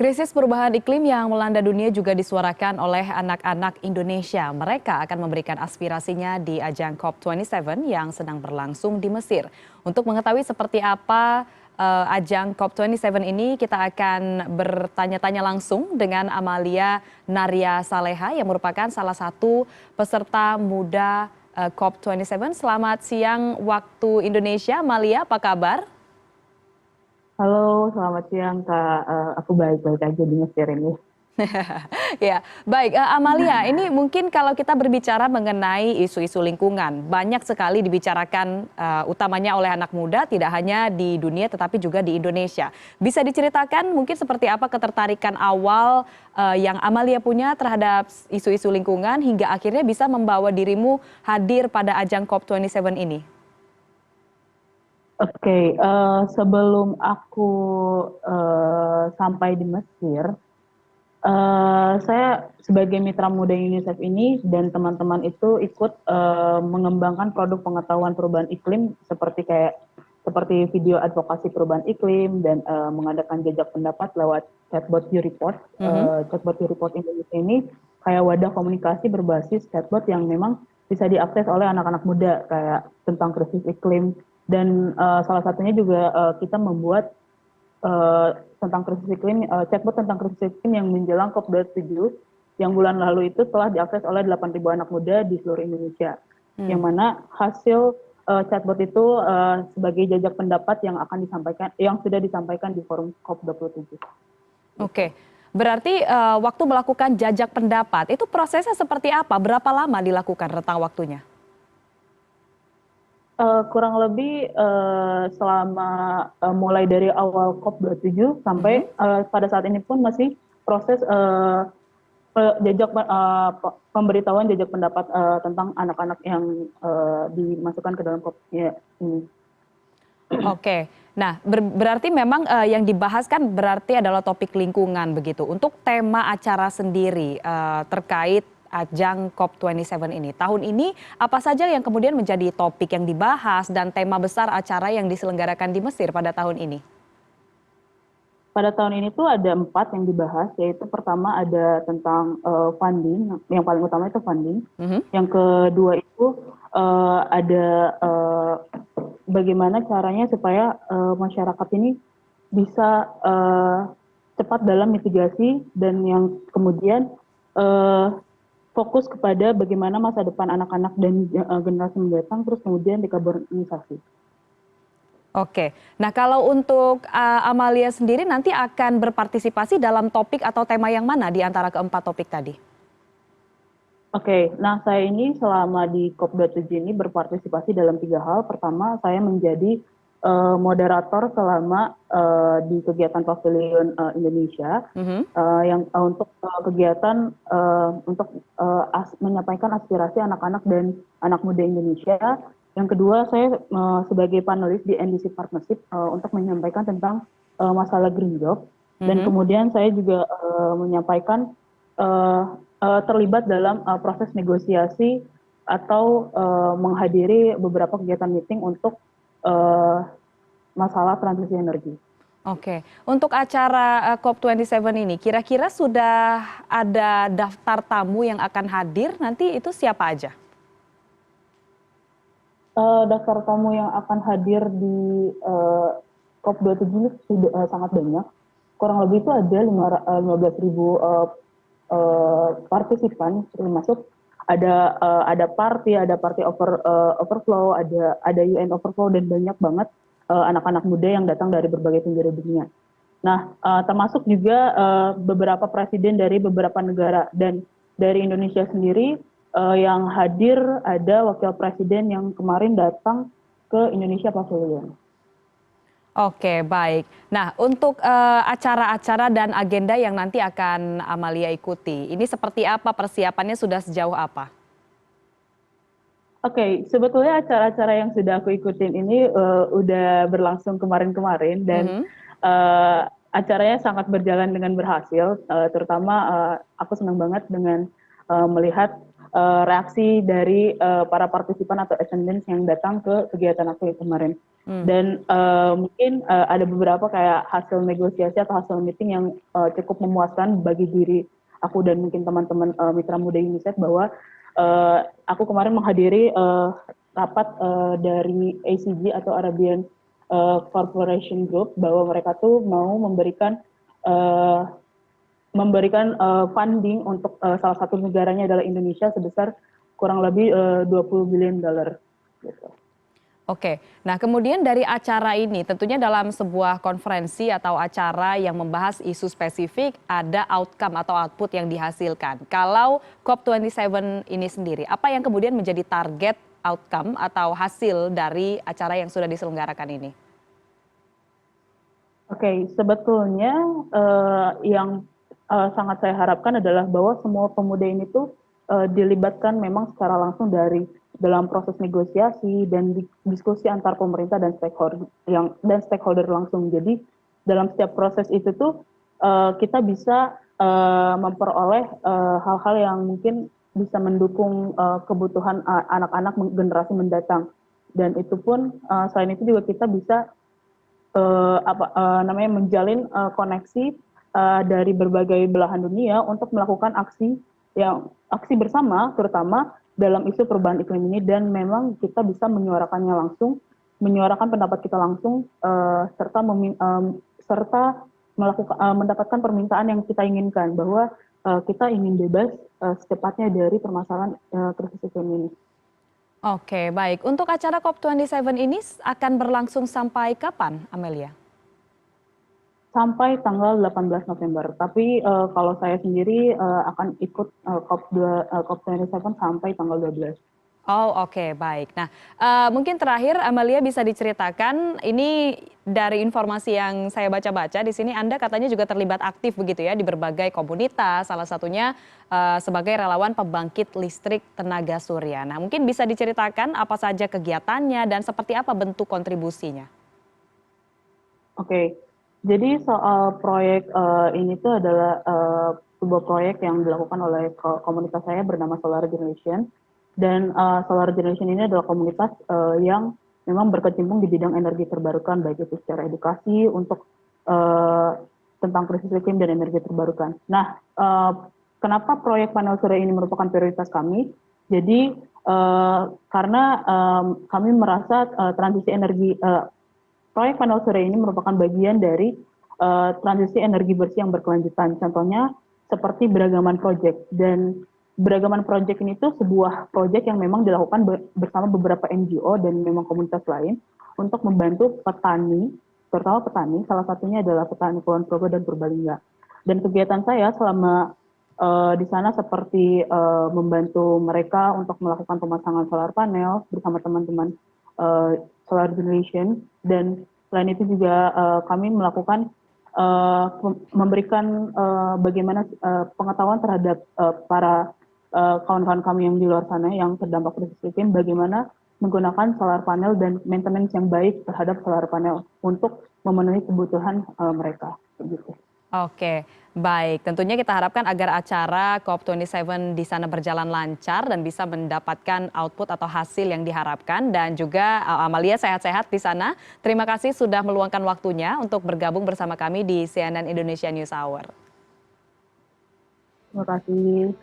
Krisis perubahan iklim yang melanda dunia juga disuarakan oleh anak-anak Indonesia. Mereka akan memberikan aspirasinya di ajang COP27 yang sedang berlangsung di Mesir. Untuk mengetahui seperti apa ajang COP27 ini, kita akan bertanya-tanya langsung dengan Amalia Naria Saleha yang merupakan salah satu peserta muda COP27. Selamat siang waktu Indonesia. Amalia, apa kabar? Halo, selamat siang Kak. Aku baik-baik aja di Mesir ini. Ya, baik. Amalia, ini mungkin kalau kita berbicara mengenai isu-isu lingkungan, banyak sekali dibicarakan utamanya oleh anak muda, tidak hanya di dunia tetapi juga di Indonesia. Bisa diceritakan mungkin seperti apa ketertarikan awal yang Amalia punya terhadap isu-isu lingkungan hingga akhirnya bisa membawa dirimu hadir pada ajang COP27 ini? Oke, sebelum aku sampai di Mesir, saya sebagai mitra muda UNICEF ini dan teman-teman itu ikut mengembangkan produk pengetahuan perubahan iklim seperti video advokasi perubahan iklim dan mengadakan jejak pendapat lewat chatbot YouReport. Mhm. Chatbot YouReport Indonesia ini kayak wadah komunikasi berbasis chatbot yang memang bisa diakses oleh anak-anak muda kayak tentang krisis iklim dan salah satunya juga kita membuat tentang krisis iklim, chatbot tentang krisis iklim yang menjelang COP27 yang bulan lalu itu telah diakses oleh 8.000 anak muda di seluruh Indonesia. Yang Hmm. mana hasil chatbot itu sebagai jajak pendapat yang akan disampaikan, yang sudah disampaikan di forum COP27. Gitu. Oke, berarti waktu melakukan jajak pendapat, itu prosesnya seperti apa? Berapa lama dilakukan rentang waktunya? Kurang lebih selama mulai dari awal COP27 Mhm. sampai pada saat ini pun masih proses pemberitahuan jajak pendapat tentang anak-anak yang dimasukkan ke dalam COP ya, ini. Oke, nah berarti memang yang dibahas kan berarti adalah topik lingkungan begitu. Untuk tema acara sendiri terkait ajang COP27 ini. Tahun ini apa saja yang kemudian menjadi topik yang dibahas dan tema besar acara yang diselenggarakan di Mesir pada tahun ini? Pada tahun ini tuh ada 4 yang dibahas, yaitu pertama ada tentang funding, yang paling utama itu funding. Mhm. Yang kedua itu ada bagaimana caranya supaya masyarakat ini bisa cepat dalam mitigasi dan yang kemudian eh, fokus kepada bagaimana masa depan anak-anak dan generasi mendatang, terus kemudian dekarbonisasi. Oke, nah kalau untuk Amalia sendiri nanti akan berpartisipasi dalam topik atau tema yang mana di antara keempat topik tadi? Oke, nah saya ini selama di COP27 ini berpartisipasi dalam 3 hal. Pertama, saya menjadi moderator selama di kegiatan Pavilion Indonesia, Mhm. yang untuk kegiatan untuk menyampaikan aspirasi anak-anak dan anak muda Indonesia. Yang kedua, saya sebagai panelis di NDC Partnership untuk menyampaikan tentang masalah green job. Dan Mhm. kemudian saya juga menyampaikan eh, terlibat dalam proses negosiasi atau menghadiri beberapa kegiatan meeting untuk eh, masalah transisi energi. Oke, untuk acara COP27 ini kira-kira sudah ada daftar tamu yang akan hadir nanti itu siapa aja? Daftar tamu yang akan hadir di COP27 ini sudah sangat banyak. Kurang lebih itu ada 15.000 partisipan, termasuk ada party overflow, ada UN overflow dan banyak banget anak-anak muda yang datang dari berbagai penjuru dunia. Nah, termasuk juga beberapa presiden dari beberapa negara dan dari Indonesia sendiri yang hadir ada wakil presiden yang kemarin datang ke Indonesia Pavilion. Oke, baik. Nah, untuk acara-acara dan agenda yang nanti akan Amalia ikuti, ini seperti apa persiapannya sudah sejauh apa? Oke, sebetulnya acara-acara yang sudah aku ikutin ini udah berlangsung kemarin-kemarin dan Mhm. uh, acaranya sangat berjalan dengan berhasil. Terutama aku senang banget dengan melihat reaksi dari para partisipan atau attendance yang datang ke kegiatan aku yang kemarin. Dan mungkin ada beberapa kayak hasil negosiasi atau hasil meeting yang cukup memuaskan bagi diri aku dan mungkin teman-teman mitra muda UNICEF, bahwa aku kemarin menghadiri rapat dari ACG atau Arabian Corporation Group, bahwa mereka tuh mau funding untuk salah satu negaranya adalah Indonesia sebesar kurang lebih $20 billion gitu. Oke, nah kemudian dari acara ini tentunya dalam sebuah konferensi atau acara yang membahas isu spesifik ada outcome atau output yang dihasilkan. Kalau COP27 ini sendiri, apa yang kemudian menjadi target outcome atau hasil dari acara yang sudah diselenggarakan ini? Oke, sebetulnya yang sangat saya harapkan adalah bahwa semua pemuda ini tuh dilibatkan memang secara langsung dari dalam proses negosiasi dan diskusi antar pemerintah dan stakeholder langsung. Jadi dalam setiap proses itu tuh kita bisa memperoleh hal-hal yang mungkin bisa mendukung kebutuhan anak-anak generasi mendatang. Dan itu pun selain itu juga kita bisa menjalin koneksi dari berbagai belahan dunia untuk melakukan aksi bersama, terutama dalam isu perubahan iklim ini, dan memang kita bisa menyuarakannya langsung, menyuarakan pendapat kita langsung, serta mendapatkan permintaan yang kita inginkan, bahwa kita ingin bebas secepatnya dari permasalahan krisis iklim ini. Oke, baik. Untuk acara COP27 ini akan berlangsung sampai kapan, Amelia? Sampai tanggal 18 November. Tapi kalau saya sendiri akan ikut COP27 sampai tanggal 12. Oh, oke, baik. Nah, mungkin terakhir Amelia bisa diceritakan, ini dari informasi yang saya baca-baca di sini Anda katanya juga terlibat aktif begitu ya di berbagai komunitas, salah satunya sebagai relawan pembangkit listrik tenaga surya. Nah, mungkin bisa diceritakan apa saja kegiatannya dan seperti apa bentuk kontribusinya? Oke, jadi soal proyek ini tuh adalah sebuah proyek yang dilakukan oleh komunitas saya bernama Solar Generation. Dan Solar Generation ini adalah komunitas yang memang berkecimpung di bidang energi terbarukan, baik itu secara edukasi untuk tentang krisis iklim dan energi terbarukan. Nah, kenapa proyek panel surya ini merupakan prioritas kami? Jadi karena kami merasa proyek panel surya ini merupakan bagian dari transisi energi bersih yang berkelanjutan. Contohnya seperti beragaman project, dan beragaman project ini tuh sebuah project yang memang dilakukan bersama beberapa NGO dan memang komunitas lain untuk membantu petani, terutama petani, salah satunya adalah petani Kulon Progo dan Purbalingga. Dan kegiatan saya selama di sana seperti membantu mereka untuk melakukan pemasangan solar panel bersama teman-teman Solar Generation, dan selain itu juga kami melakukan memberikan bagaimana pengetahuan terhadap para kawan-kawan kami yang di luar sana yang terdampak krisis iklim, bagaimana menggunakan solar panel dan maintenance yang baik terhadap solar panel untuk memenuhi kebutuhan mereka. Begitu. Oke, baik. Tentunya kita harapkan agar acara COP27 di sana berjalan lancar dan bisa mendapatkan output atau hasil yang diharapkan. Dan juga Amalia sehat-sehat di sana. Terima kasih sudah meluangkan waktunya untuk bergabung bersama kami di CNN Indonesia News Hour. Terima kasih.